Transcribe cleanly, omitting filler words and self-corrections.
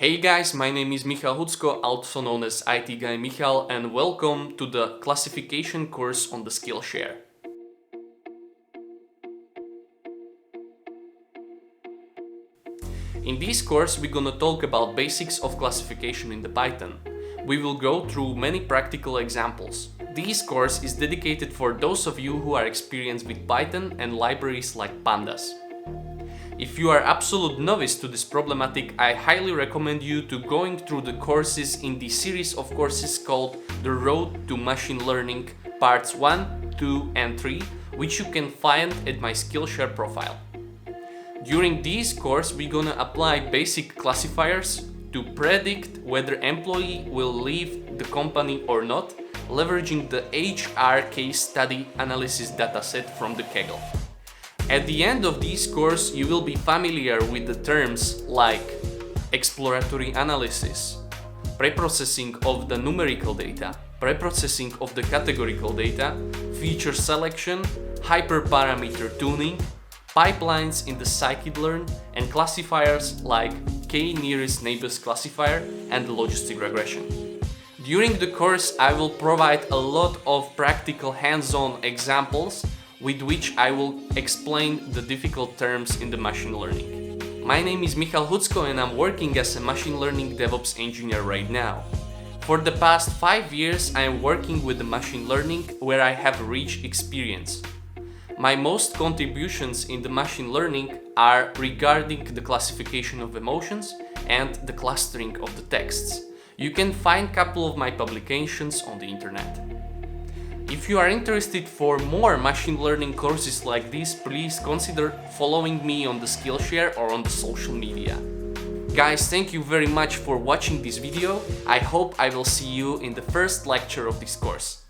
Hey guys, my name is Michal Hucko, also known as IT Guy Michal, and welcome to the classification course on the Skillshare. In this course, we're gonna talk about basics of classification in the Python. We will go through many practical examples. This course is dedicated for those of you who are experienced with Python and libraries like pandas. If you are absolute novice to this problematic, I highly recommend you to going through the courses in the series of courses called The Road to Machine Learning Parts 1, 2 and 3, which you can find at my Skillshare profile. During this course, we're gonna apply basic classifiers to predict whether employee will leave the company or not, leveraging the HR case study analysis dataset from the Kaggle. At the end of this course, you will be familiar with the terms like exploratory analysis, preprocessing of the numerical data, preprocessing of the categorical data, feature selection, hyperparameter tuning, pipelines in the scikit-learn, and classifiers like k-nearest neighbors classifier and the logistic regression. During the course, I will provide a lot of practical hands-on examples with which I will explain the difficult terms in the machine learning. My name is Michal Hucko and I'm working as a machine learning DevOps engineer right now. For the past 5 years, I am working with the machine learning where I have rich experience. My most contributions in the machine learning are regarding the classification of emotions and the clustering of the texts. You can find a couple of my publications on the internet. If you are interested for more machine learning courses like this, please consider following me on the Skillshare or on the social media. Guys, thank you very much for watching this video. I hope I will see you in the first lecture of this course.